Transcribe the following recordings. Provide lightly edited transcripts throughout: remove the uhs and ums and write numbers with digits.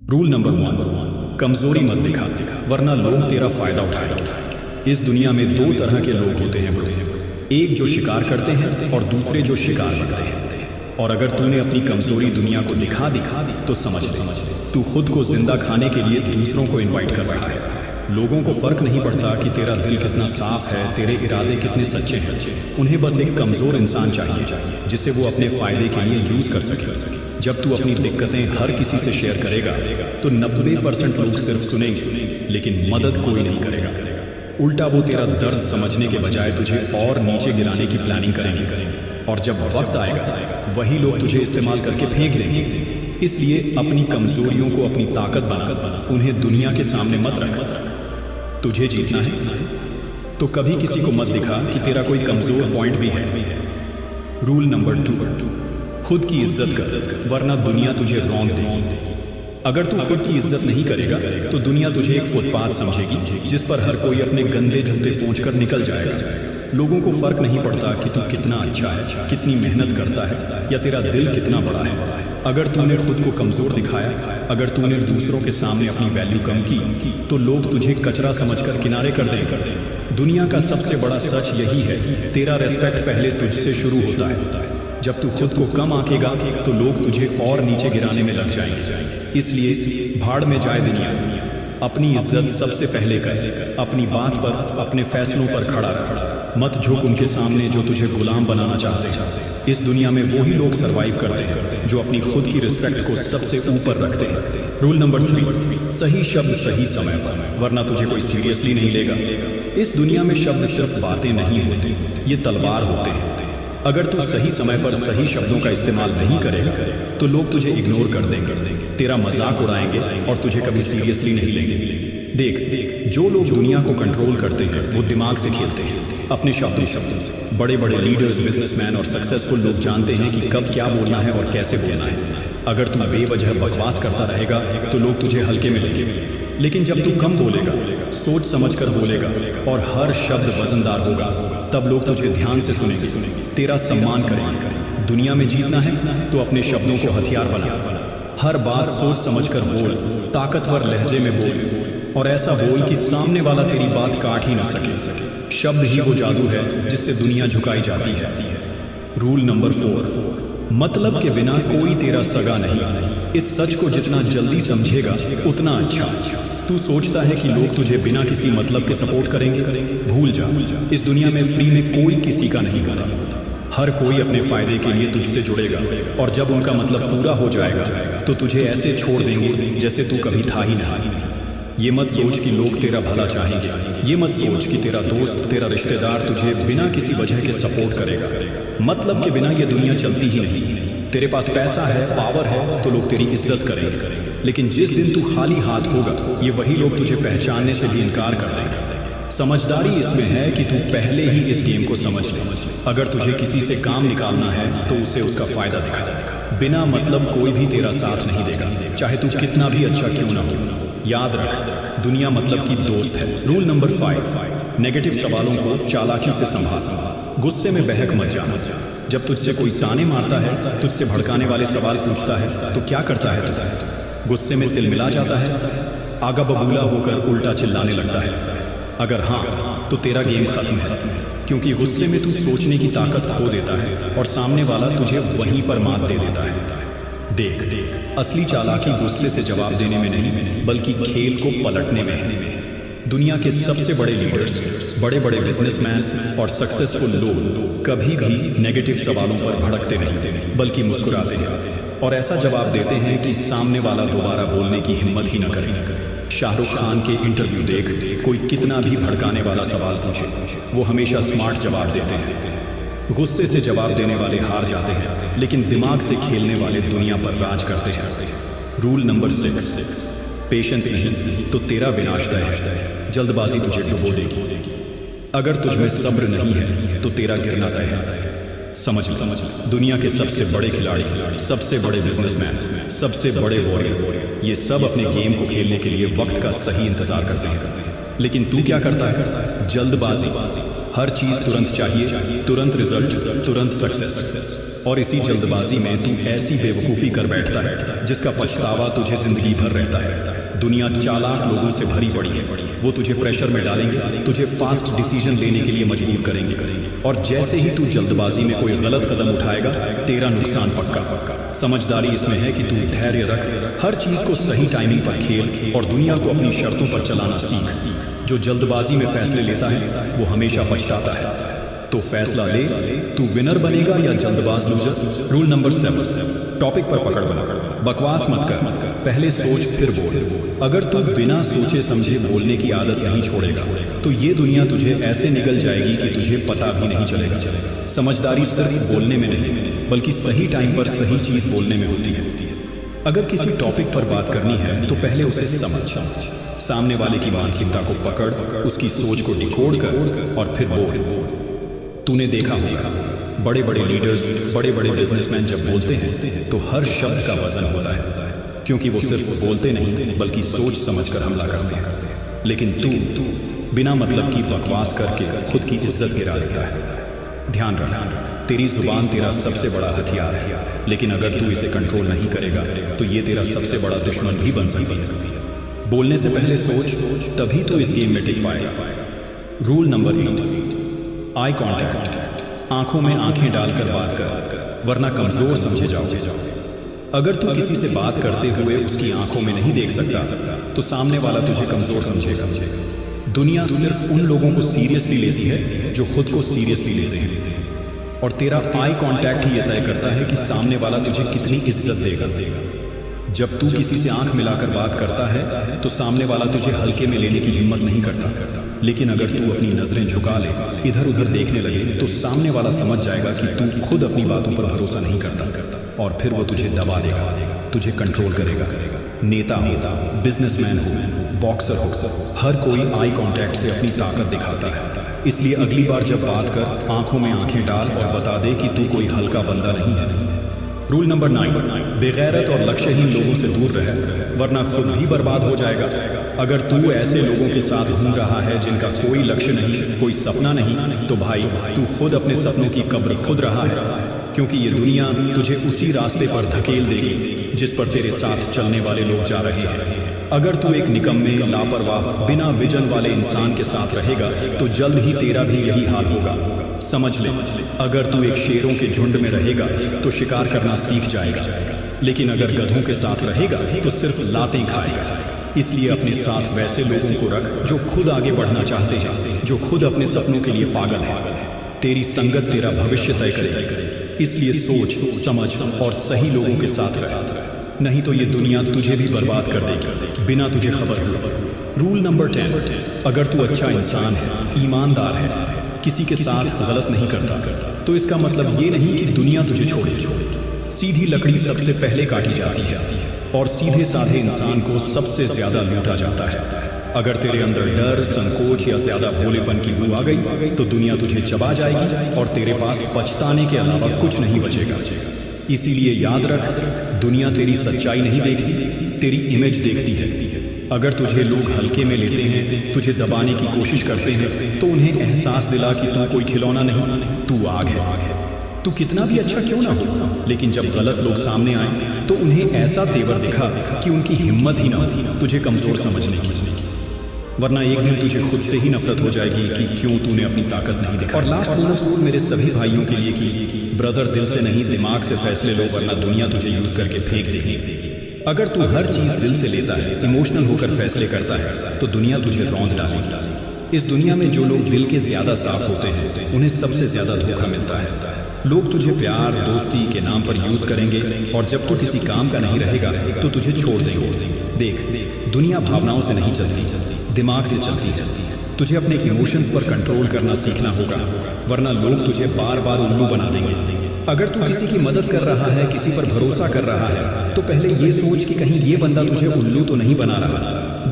Rule number 1, कमजोरी मत दिखा, वरना लोग तेरा फायदा उठाएंगे। इस दुनिया में दो तरह के लोग होते हैं ब्रो, एक जो शिकार करते हैं और दूसरे जो शिकार बनते हैं। और अगर तूने अपनी कमजोरी दुनिया को दिखा दी तो समझ ले, तू खुद को जिंदा खाने के लिए दूसरों को इनवाइट कर रहा है। लोगों को फर्क नहीं पड़ता कि तेरा दिल कितना साफ है, तेरे इरादे कितने सच्चे हैं। उन्हें बस एक कमजोर इंसान चाहिए जिसे वो अपने फायदे के लिए यूज कर सके। जब तू अपनी दिक्कतें हर किसी से शेयर करेगा तो 90% लोग सिर्फ सुनेंगे लेकिन मदद कोई नहीं करेगा। उल्टा वो तेरा दर्द समझने के बजाय तुझे और नीचे गिराने की प्लानिंग करेंगे। और जब वक्त आएगा वही लोग तुझे इस्तेमाल करके फेंक देंगे। इसलिए अपनी कमजोरियों को अपनी ताकत बना, उन्हें दुनिया के सामने मत रख। तुझे जीतना है तो कभी किसी को मत दिखा कि तेरा कोई कमजोर पॉइंट भी है। रूल नंबर 2, खुद की इज्जत कर, वरना दुनिया तुझे रौंद देगी। अगर तू खुद की इज्जत नहीं करेगा तो दुनिया तुझे एक फुटपाथ समझेगी जिस पर हर कोई अपने गंदे जूते पोंछकर निकल जाएगा। लोगों को फर्क नहीं पड़ता कि तू कितना अच्छा है, कितनी मेहनत करता है या तेरा दिल कितना बड़ा है। अगर तूने खुद को कमजोर दिखाया, अगर तूने दूसरों के सामने अपनी वैल्यू कम की तो लोग तुझे कचरा समझकर किनारे कर देंगे। दुनिया का सबसे बड़ा सच यही है, तेरा रेस्पेक्ट पहले तुझसे शुरू होता है। जब तू खुद को कम आंकेगा तो लोग तुझे और नीचे गिराने में लग जाएंगे। इसलिए भाड़ में जाए दुनिया, अपनी इज्जत सबसे पहले कर। अपनी बात पर, अपने फैसलों पर खड़ा रह। मत झुक उनके सामने जो तुझे गुलाम बनाना चाहते हैं। इस दुनिया में वही लोग सरवाइव करते हैं जो अपनी खुद की रिस्पेक्ट को सबसे ऊपर रखते हैं। रूल नंबर 3, सही शब्द सही समय पर, वरना तुझे कोई सीरियसली नहीं लेगा। इस दुनिया में शब्द सिर्फ बातें नहीं होती, ये तलवार होते हैं। अगर तू सही समय पर सही शब्दों का इस्तेमाल नहीं करेगा तो लोग तुझे इग्नोर कर देंगे, तेरा मजाक उड़ाएंगे और तुझे कभी सीरियसली नहीं लेंगे। देख, जो लोग दुनिया को कंट्रोल करते हैं वो दिमाग से खेलते हैं, अपने शब्दों से। बड़े बड़े लीडर्स, बिजनेसमैन और सक्सेसफुल लोग जानते हैं कि कब क्या बोलना है और कैसे बोलना है। अगर तू बेवजह बकवास करता रहेगा तो लोग तुझे हल्के में लेंगे, लेकिन जब तू कम बोलेगा, सोच समझकर बोलेगा और हर शब्द वजनदार होगा, तब लोग तुझे ध्यान से सुनेंगे, तेरा सम्मान करेंगे। दुनिया में जीतना है तो अपने शब्दों को हथियार बना। हर बात सोच समझकर बोल, ताकतवर लहजे में बोल और ऐसा बोल कि सामने वाला तेरी बात काट ही ना सके। शब्द ही वो जादू है जिससे दुनिया झुकाई जाती है। रूल नंबर 4, मतलब के बिना कोई तेरा सगा नहीं। इस सच को जितना जल्दी समझेगा उतना अच्छा। तू सोचता है कि लोग तुझे बिना किसी मतलब के सपोर्ट करेंगे? भूल जा, इस दुनिया में फ्री में कोई किसी का नहीं होता। हर कोई अपने फायदे के लिए तुझसे जुड़ेगा और जब उनका मतलब पूरा हो जाएगा तो तुझे ऐसे छोड़ देंगे जैसे तू कभी था ही नहीं। ये मत सोच कि लोग तेरा भला चाहेंगे, ये मत सोच कि तेरा दोस्त, तेरा रिश्तेदार तुझे बिना किसी वजह के सपोर्ट करेगा। मतलब के बिना ये दुनिया चलती ही नहीं। तेरे पास पैसा है, पावर है तो लोग तेरी इज्जत करेंगे, लेकिन जिस दिन तू खाली हाथ होगा ये वही लोग तुझे पहचानने से भी इनकार कर देंगे। समझदारी इसमें है कि तू पहले ही इस गेम को समझ ले। अगर तुझे किसी से काम निकालना है तो उसे उसका फायदा दिखा। बिना मतलब कोई भी तेरा साथ नहीं देगा, चाहे तू कितना भी अच्छा क्यों ना हो। याद रख, दुनिया मतलब की दोस्त है। रूल नंबर 5, नेगेटिव सवालों को चालाकी से संभाल। गुस्से में बहक मत जा। जब तुझसे कोई ताने मारता है, तुझसे भड़काने वाले सवाल पूछता है तो क्या करता है तू? गुस्से में तिलमिला जाता है, आगा बबूला होकर उल्टा चिल्लाने लगता है? अगर हाँ तो तेरा गेम खत्म है, क्योंकि गुस्से में तू सोचने की ताकत खो देता है और सामने वाला तुझे वहीं पर मात दे देता है। देख, असली चालाकी गुस्से से जवाब देने में नहीं बल्कि खेल को पलटने में है। दुनिया के सबसे बड़े लीडर्स, बड़े बड़े बिजनेसमैन और सक्सेसफुल लोग कभी भी नेगेटिव सवालों पर भड़कते नहीं बल्कि मुस्कुराते हैं और ऐसा जवाब देते हैं कि सामने वाला दोबारा बोलने की हिम्मत ही न करे। शाहरुख खान के इंटरव्यू देख, कोई कितना भी भड़काने वाला सवाल पूछे वो हमेशा स्मार्ट जवाब देते हैं। गुस्से से जवाब देने वाले हार जाते हैं, लेकिन दिमाग से खेलने वाले दुनिया पर राज करते हैं। रूल नंबर 6, पेशेंस नहीं तो तेरा विनाश तय है। जल्दबाजी तुझे डुबो देगी। अगर तुझमें सब्र नहीं है तो तेरा गिरना तय है। समझ दुनिया के सबसे बड़े खिलाड़ी, सबसे बड़े बिजनेसमैन, सबसे बड़े वॉरियर, ये सब अपने गेम को खेलने के लिए वक्त का सही इंतजार करते हैं। लेकिन तू क्या करता है? जल्दबाजी। हर चीज तुरंत चाहिए, तुरंत रिजल्ट, तुरंत सक्सेस। और इसी जल्दबाजी में तू ऐसी बेवकूफ़ी कर बैठता है जिसका पछतावा तुझे जिंदगी भर रहता है। दुनिया चालाक लोगों से भरी पड़ी है। वो तुझे प्रेशर में डालेंगे, तुझे फास्ट डिसीजन लेने के लिए मजबूर करेंगे, और जैसे ही तू जल्दबाजी में कोई गलत कदम उठाएगा, तेरा नुकसान पक्का। समझदारी इसमें है कि तू धैर्य रख, हर चीज़ को सही टाइमिंग पर खेल और दुनिया को अपनी शर्तों पर चलाना सीख। जो जल्दबाजी में फैसले लेता है वो हमेशा पछताता है। तो फैसला ले, तू विनर बनेगा या जल्दबाज लूजर। रूल नंबर 7, टॉपिक पर पकड़ बना, बकवास मत कर, पहले सोच फिर बोल। अगर तू बिना सोचे समझे बोलने की आदत नहीं छोड़ेगा तो ये दुनिया तुझे ऐसे निगल जाएगी कि तुझे पता भी नहीं चलेगा। समझदारी सिर्फ बोलने में नहीं बल्कि सही टाइम पर सही चीज़ बोलने में होती है। अगर किसी टॉपिक पर बात करनी है तो पहले उसे समझ, सामने वाले की मानसिकता को पकड़, उसकी सोच को डिकोड कर और फिर बोल। तूने देखा होगा बड़े बड़े लीडर्स, बड़े बड़े बिजनेसमैन जब बोलते हैं तो हर शब्द का वजन होता है, क्योंकि वो सिर्फ बोलते नहीं बल्कि सोच समझकर हमला करते हैं। लेकिन तू बिना मतलब की बकवास करके खुद की इज्जत गिरा लेता है। ध्यान रख, तेरी जुबान तेरा सबसे बड़ा हथियार है, लेकिन अगर तू इसे कंट्रोल नहीं करेगा तो ये तेरा सबसे बड़ा दुश्मन भी बन सकती है। बोलने से पहले सोच, तभी तो इस गेम में टिक पाएगा। Rule number 8, eye contact. आंखों में आंखें डालकर बात कर, वरना कमजोर समझे जाओगे। अगर तू किसी से बात करते हुए उसकी आंखों में नहीं देख सकता तो सामने वाला तुझे कमजोर समझेगा। दुनिया सिर्फ उन लोगों को सीरियसली लेती है जो खुद को सीरियसली लेते हैं, और तेरा आई कॉन्टैक्ट ही यह तय करता है कि सामने वाला तुझे कितनी इज्जत देगा। जब तू किसी से आंख मिलाकर बात करता है तो सामने वाला तुझे हल्के में लेने की हिम्मत नहीं करता, लेकिन अगर तू अपनी नजरें झुका ले, इधर उधर देखने लगे, तो सामने वाला समझ जाएगा कि तू खुद अपनी बातों पर भरोसा नहीं करता, और फिर वो तुझे दबा देगा, तुझे कंट्रोल करेगा। नेता हो, बिजनेसमैन हो, बॉक्सर हो, हर कोई आई कांटेक्ट से अपनी ताकत दिखाता है। इसलिए अगली बार जब बात कर, आंखों में आंखें डाल और बता दे कि तू कोई हल्का बंदा नहीं है। रूल नंबर 9, बेगैरत और लक्ष्यहीन लोगों से दूर रहे, वरना खुद भी बर्बाद हो जाएगा। अगर तू ऐसे लोगों के साथ घूम रहा है जिनका कोई लक्ष्य नहीं, कोई सपना नहीं, तो भाई तू खुद अपने सपनों की कब्र खुद रहा है, क्योंकि ये दुनिया तुझे उसी रास्ते पर धकेल देगी जिस पर तेरे साथ चलने वाले लोग जा रहे हैं। अगर तू एक निकम्मे, लापरवाह, बिना विजन वाले इंसान के साथ रहेगा तो जल्द ही तेरा भी यही हाल होगा। समझ ले, अगर तू एक शेरों के झुंड में रहेगा तो शिकार करना सीख जाएगा, लेकिन अगर गधों के साथ रहेगा तो सिर्फ लातें खाएगा। इसलिए अपने साथ वैसे लोगों को रख जो खुद आगे बढ़ना चाहते हैं, जो खुद अपने सपनों के लिए पागल है। तेरी संगत तेरा भविष्य तय करेगी, इसलिए सोच समझ और सही लोगों के साथ रह, नहीं तो ये दुनिया तुझे भी बर्बाद कर देगी बिना तुझे खबर हुए। रूल नंबर 10, अगर तू अच्छा इंसान है, ईमानदार है, किसी के साथ गलत नहीं करता, तो इसका मतलब ये नहीं कि दुनिया तुझे छोड़ेगी। सीधी लकड़ी सबसे पहले काटी जाती है और सीधे साधे इंसान को सबसे ज्यादा लूटा जाता है। अगर तेरे अंदर डर, संकोच या ज्यादा भोलेपन की बू आ गई तो दुनिया तुझे चबा जाएगी और तेरे पास पछताने के अलावा कुछ नहीं बचेगा। इसीलिए याद रख, दुनिया तेरी सच्चाई नहीं देखती, तेरी इमेज देखती है। अगर तुझे लोग हल्के में लेते हैं, तुझे दबाने की कोशिश करते हैं, तो उन्हें एहसास दिला कि तू कोई खिलौना नहीं, तू आग है। तू कितना भी अच्छा क्यों ना हो, लेकिन जब गलत लोग सामने आए तो उन्हें ऐसा तेवर दिखा कि उनकी हिम्मत ही ना हो तुझे कमजोर समझने की, वरना एक दिन तुझे खुद से ही नफरत हो जाएगी कि क्यों तूने अपनी ताकत नहीं दिखाई। और लास्ट बोनस रूल मेरे सभी भाइयों के लिए कि ब्रदर, दिल से नहीं दिमाग से फैसले लो, वरना दुनिया तुझे यूज करके फेंक देगी। अगर तू हर चीज दिल से लेता है, इमोशनल होकर फैसले करता है, तो दुनिया तुझे रौंद डालेगी। इस दुनिया में जो लोग दिल के ज्यादा साफ होते हैं उन्हें सबसे ज्यादा धोखा मिलता है। लोग तुझे प्यार, दोस्ती के नाम पर यूज करेंगे और जब तू किसी काम का नहीं रहेगा तो तुझे छोड़ देंगे। देख, दुनिया भावनाओं से नहीं चलती, दिमाग से चलती है। तुझे अपने इमोशंस पर कंट्रोल करना सीखना होगा, वरना लोग तुझे बार बार उल्लू बना देंगे। अगर तू किसी की मदद कर रहा है, किसी पर भरोसा कर रहा है, तो पहले ये सोच कि कहीं ये बंदा तुझे उल्लू तो नहीं बना रहा।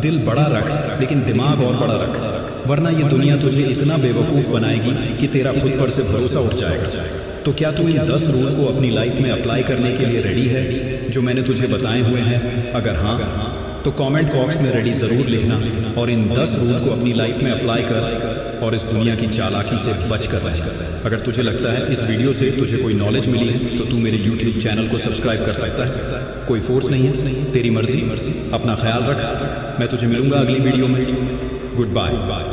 दिल बड़ा रख, लेकिन दिमाग और बड़ा रख, वरना ये दुनिया तुझे इतना बेवकूफ़ बनाएगी कि तेरा खुद पर से भरोसा उठ जाएगा। तो क्या तू इन 10 रूल को अपनी लाइफ में अप्लाई करने के लिए रेडी है जो मैंने तुझे बताए हुए हैं? अगर हाँ, तो कमेंट बॉक्स में रेडी ज़रूर लिखना और इन 10 रूल को अपनी लाइफ में अप्लाई कर और इस दुनिया की चालाकी से बच कर रहे। अगर तुझे लगता है इस वीडियो से तुझे कोई नॉलेज मिली है तो तू मेरे YouTube चैनल को सब्सक्राइब कर सकता है। कोई फोर्स नहीं है, तेरी मर्जी। अपना ख्याल रख। मैं तुझे मिलूंगा अगली वीडियो में। Good bye.